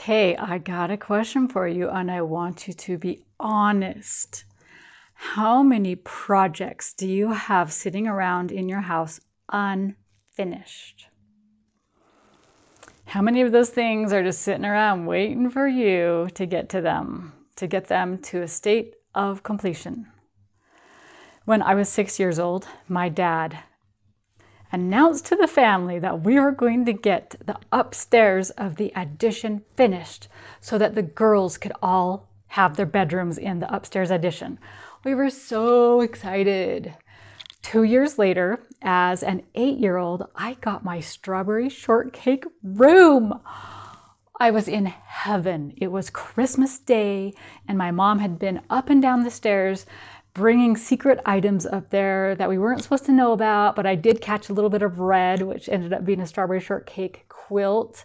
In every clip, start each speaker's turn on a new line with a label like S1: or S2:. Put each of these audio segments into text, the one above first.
S1: Okay, I got a question for you, and I want you to be honest. How many projects do you have sitting around in your house unfinished? How many of those things are just sitting around waiting for you to get to them, to get them to a state of completion? When I was 6 years old, my dad announced to the family that we were going to get the upstairs of the addition finished so that the girls could all have their bedrooms in the upstairs addition. We were so excited. 2 years later, as an 8-year-old, I got my strawberry shortcake room. I was in heaven. It was Christmas Day, and my mom had been up and down the stairs bringing secret items up there that we weren't supposed to know about, but I did catch a little bit of red, which ended up being a strawberry shortcake quilt.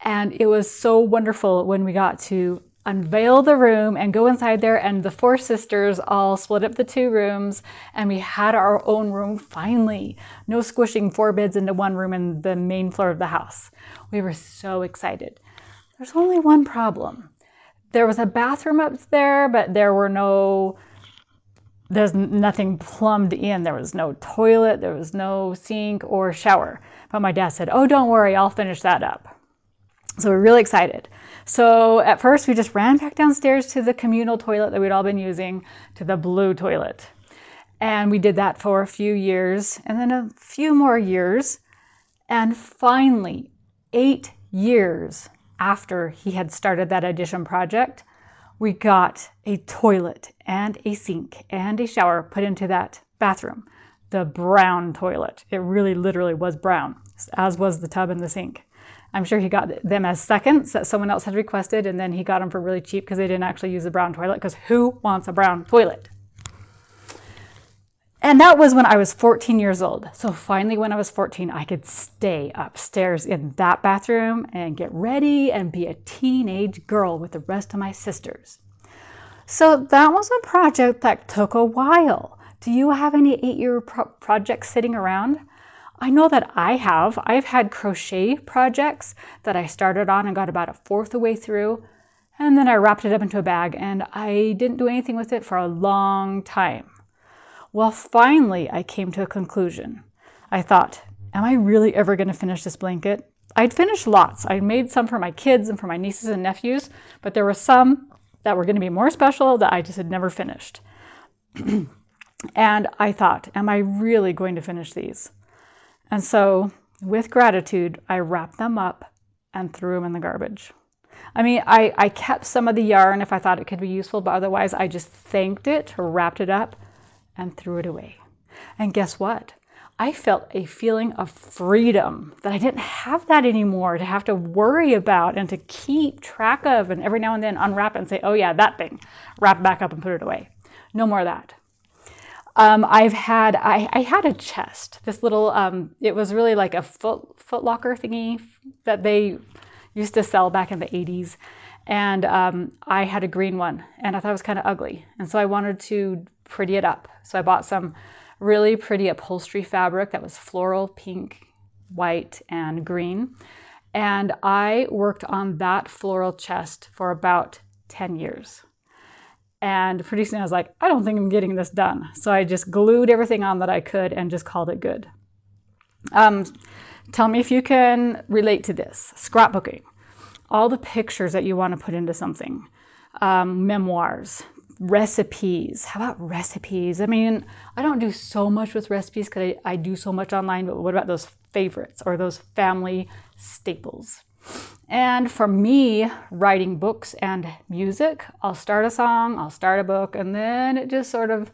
S1: And it was so wonderful when we got to unveil the room and go inside there, and the 4 sisters all split up the 2 rooms, and we had our own room finally. No squishing 4 beds into one room in the main floor of the house. We were so excited. There's only one problem. There was a bathroom up there, but there's nothing plumbed in. There was no toilet, there was no sink or shower. But my dad said, "Oh, don't worry, I'll finish that up." So we're really excited. So at first we just ran back downstairs to the communal toilet that we'd all been using, to the blue toilet. And we did that for a few years, and then a few more years. And finally, 8 years after he had started that addition project, we got a toilet and a sink and a shower put into that bathroom, the brown toilet. It really literally was brown, as was the tub and the sink. I'm sure he got them as seconds that someone else had requested, and then he got them for really cheap because they didn't actually use the brown toilet, because who wants a brown toilet? And that was when I was 14 years old. So finally, when I was 14, I could stay upstairs in that bathroom and get ready and be a teenage girl with the rest of my sisters. So that was a project that took a while. Do you have any 8-year projects sitting around? I know that I have. I've had crochet projects that I started on and got about a fourth of the way through, and then I wrapped it up into a bag, and I didn't do anything with it for a long time. Well, finally, I came to a conclusion. I thought, am I really ever going to finish this blanket? I'd finished lots. I made some for my kids and for my nieces and nephews, but there were some that were going to be more special that I just had never finished. And I thought, am I really going to finish these? And so, with gratitude, I wrapped them up and threw them in the garbage. I mean, I kept some of the yarn if I thought it could be useful, but otherwise I just thanked it, wrapped it up, and threw it away. And guess what? I felt a feeling of freedom, that I didn't have that anymore to have to worry about and to keep track of, and every now and then unwrap it and say, oh yeah, that thing, wrap it back up and put it away. No more of that. I had a chest, this little, it was really like a foot locker thingy that they used to sell back in the 80s. And I had a green one, and I thought it was kind of ugly. And so I wanted to pretty it up. So I bought some really pretty upholstery fabric that was floral, pink, white, and green. And I worked on that floral chest for about 10 years. And pretty soon I was like, I don't think I'm getting this done. So I just glued everything on that I could and just called it good. Tell me if you can relate to this. Scrapbooking. All the pictures that you want to put into something. Memoirs. Recipes. How about recipes? I mean, I don't do so much with recipes because I do so much online, but what about those favorites or those family staples? And for me, writing books and music, I'll start a song, I'll start a book, and then it just sort of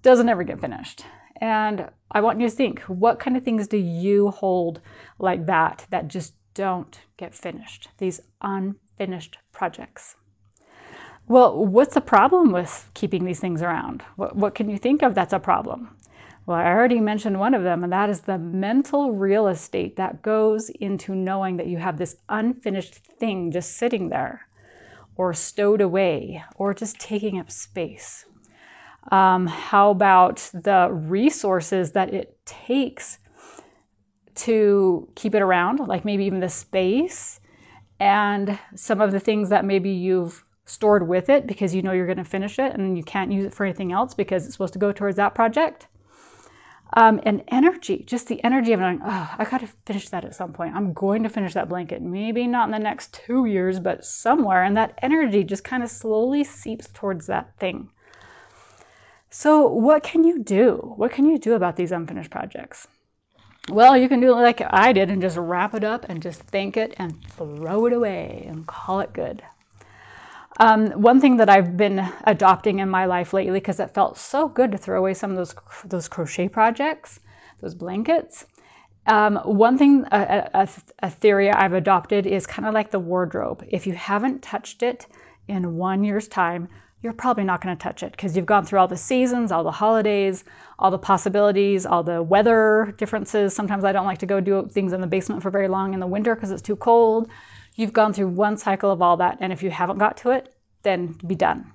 S1: doesn't ever get finished. And I want you to think, what kind of things do you hold like that just don't get finished? These unfinished projects. Well, what's the problem with keeping these things around? What can you think of that's a problem? Well, I already mentioned one of them, and that is the mental real estate that goes into knowing that you have this unfinished thing just sitting there, or stowed away, or just taking up space. How about the resources that it takes to keep it around, like maybe even the space and some of the things that maybe you've stored with it because you know you're going to finish it and you can't use it for anything else because it's supposed to go towards that project. And energy, just the energy of knowing, oh, I got to finish that at some point. I'm going to finish that blanket. Maybe not in the next 2 years, but somewhere. And that energy just kind of slowly seeps towards that thing. So what can you do? What can you do about these unfinished projects? Well, you can do it like I did and just wrap it up and just thank it and throw it away and call it good. One thing that I've been adopting in my life lately, because it felt so good to throw away some of those crochet projects, those blankets. One thing, a theory I've adopted is kind of like the wardrobe. If you haven't touched it in 1 year's time, you're probably not going to touch it because you've gone through all the seasons, all the holidays, all the possibilities, all the weather differences. Sometimes I don't like to go do things in the basement for very long in the winter because it's too cold. You've gone through one cycle of all that, and if you haven't got to it, then be done.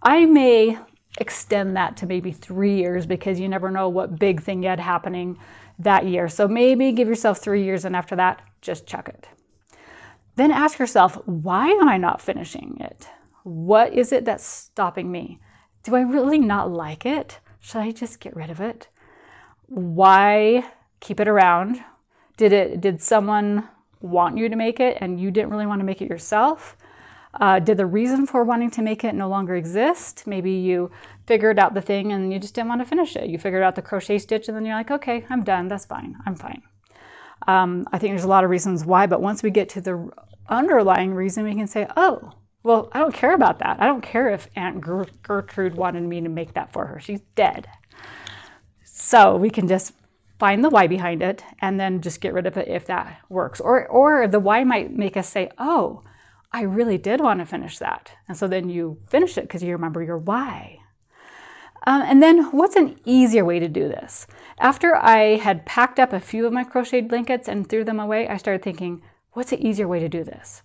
S1: I may extend that to maybe 3 years because you never know what big thing you had happening that year. So maybe give yourself 3 years, and after that, just chuck it. Then ask yourself, why am I not finishing it? What is it that's stopping me? Do I really not like it? Should I just get rid of it? Why keep it around? Did someone want you to make it and you didn't really want to make it yourself? Did the reason for wanting to make it no longer exist? Maybe you figured out the thing and you just didn't want to finish it. You figured out the crochet stitch and then you're like, okay, I'm done. That's fine. I'm fine. I think there's a lot of reasons why, but once we get to the underlying reason, we can say, oh, well, I don't care about that. I don't care if Aunt Gertrude wanted me to make that for her. She's dead. So we can just find the why behind it and then just get rid of it if that works. Or the why might make us say, oh, I really did want to finish that. And so then you finish it because you remember your why. And then what's an easier way to do this? After I had packed up a few of my crocheted blankets and threw them away, I started thinking, what's an easier way to do this?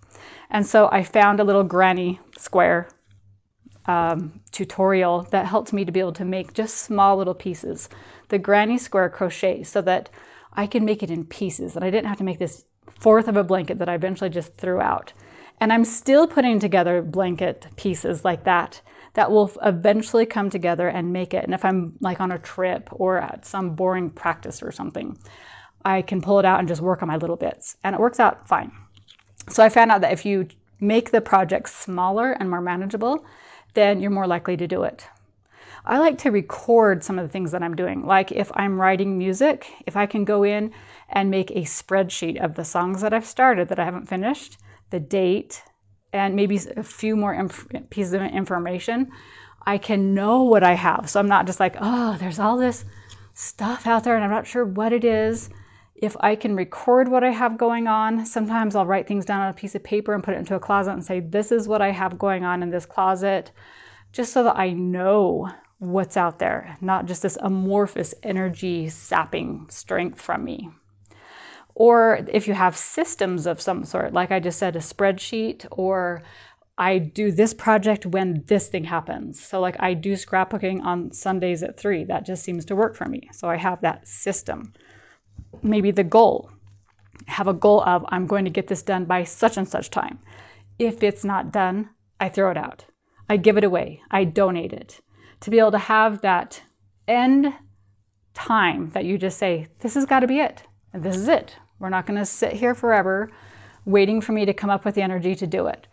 S1: And so I found a little granny square tutorial that helped me to be able to make just small little pieces, the granny square crochet, so that I can make it in pieces and I didn't have to make this fourth of a blanket that I eventually just threw out. And I'm still putting together blanket pieces like that will eventually come together and make it. And if I'm like on a trip or at some boring practice or something, I can pull it out and just work on my little bits and it works out fine. So I found out that if you make the project smaller and more manageable, then you're more likely to do it. I like to record some of the things that I'm doing. Like if I'm writing music, if I can go in and make a spreadsheet of the songs that I've started that I haven't finished, the date, and maybe a few more pieces of information, I can know what I have. So I'm not just like, oh, there's all this stuff out there and I'm not sure what it is. If I can record what I have going on, sometimes I'll write things down on a piece of paper and put it into a closet and say, this is what I have going on in this closet, just so that I know what's out there, not just this amorphous energy sapping strength from me. Or if you have systems of some sort, like I just said, a spreadsheet, or I do this project when this thing happens. So like I do scrapbooking on Sundays at 3. That just seems to work for me. So I have that system. Maybe the goal. Have a goal of I'm going to get this done by such and such time. If it's not done, I throw it out. I give it away. I donate it. To be able to have that end time that you just say, this has got to be it. And this is it. We're not going to sit here forever waiting for me to come up with the energy to do it.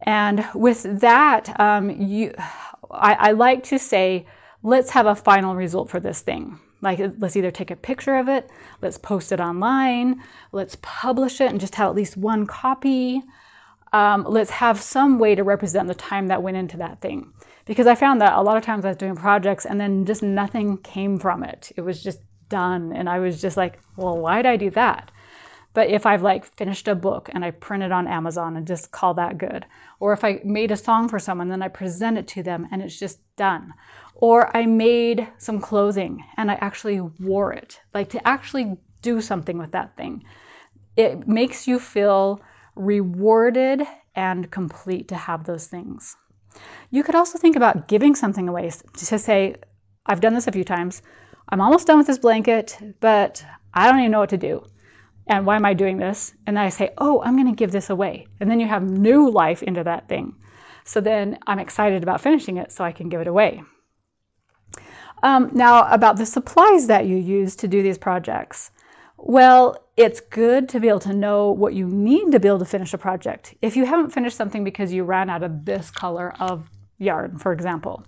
S1: And with that, I like to say, let's have a final result for this thing. Like, let's either take a picture of it, let's post it online, let's publish it and just have at least one copy. Let's have some way to represent the time that went into that thing. Because I found that a lot of times I was doing projects and then just nothing came from it. It was just done. And I was just like, well, why did I do that? But if I've like finished a book and I print it on Amazon and just call that good, or if I made a song for someone, then I present it to them and it's just done. Or I made some clothing and I actually wore it, like to actually do something with that thing. It makes you feel rewarded and complete to have those things. You could also think about giving something away, to say, I've done this a few times. I'm almost done with this blanket, but I don't even know what to do. And why am I doing this? And then I say, oh, I'm going to give this away. And then you have new life into that thing. So then I'm excited about finishing it so I can give it away. Now, about the supplies that you use to do these projects. Well, it's good to be able to know what you need to be able to finish a project. If you haven't finished something because you ran out of this color of yarn, for example,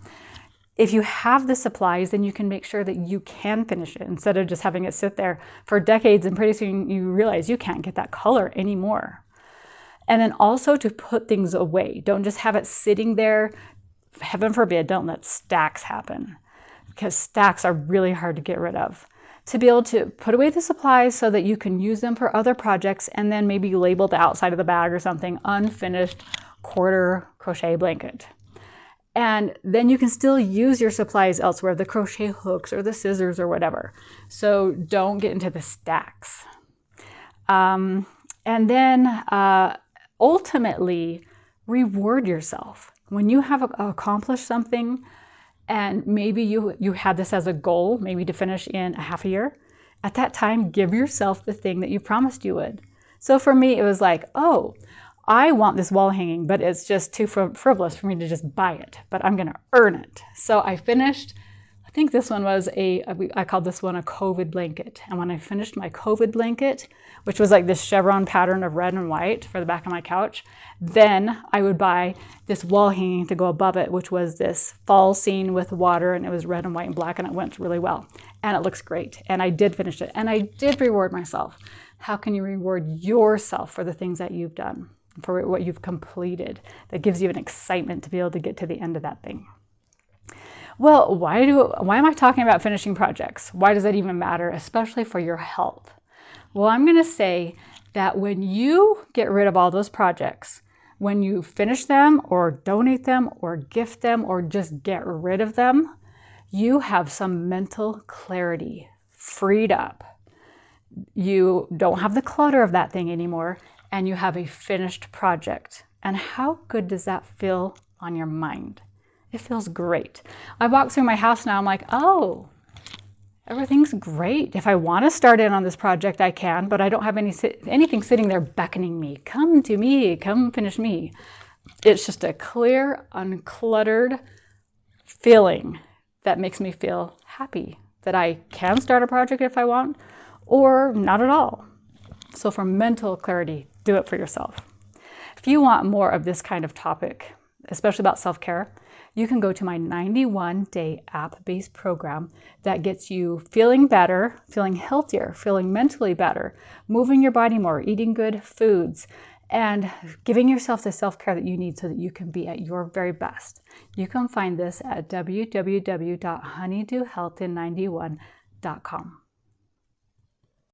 S1: if you have the supplies, then you can make sure that you can finish it instead of just having it sit there for decades and pretty soon you realize you can't get that color anymore. And then also to put things away. Don't just have it sitting there. Heaven forbid, don't let stacks happen, because stacks are really hard to get rid of. To be able to put away the supplies so that you can use them for other projects, and then maybe label the outside of the bag or something, unfinished quarter crochet blanket. And then you can still use your supplies elsewhere, the crochet hooks or the scissors or whatever. So don't get into the stacks. And then ultimately reward yourself. When you have accomplished something, and maybe you had this as a goal, maybe to finish in a half a year, at that time, give yourself the thing that you promised you would. So for me, it was like, oh, I want this wall hanging, but it's just too frivolous for me to just buy it, but I'm gonna earn it. So I finished, I think this one was I called this one a COVID blanket. And when I finished my COVID blanket, which was like this chevron pattern of red and white for the back of my couch, then I would buy this wall hanging to go above it, which was this fall scene with water, and it was red and white and black, and it went really well. And it looks great. And I did finish it. And I did reward myself. How can you reward yourself for the things that you've done, for what you've completed? That gives you an excitement to be able to get to the end of that thing. Well, why am I talking about finishing projects? Why does that even matter, especially for your health? Well, I'm going to say that when you get rid of all those projects, when you finish them or donate them or gift them or just get rid of them, you have some mental clarity freed up. You don't have the clutter of that thing anymore, and you have a finished project. And how good does that feel on your mind? It feels great. I walk through my house now, I'm like, oh, everything's great. If I want to start in on this project, I can, but I don't have anything sitting there beckoning me. Come to me, come finish me. It's just a clear, uncluttered feeling that makes me feel happy that I can start a project if I want, or not at all. So for mental clarity, do it for yourself. If you want more of this kind of topic, especially about self-care, you can go to my 91-day app-based program that gets you feeling better, feeling healthier, feeling mentally better, moving your body more, eating good foods, and giving yourself the self-care that you need so that you can be at your very best. You can find this at www.honeydewhealthin91.com.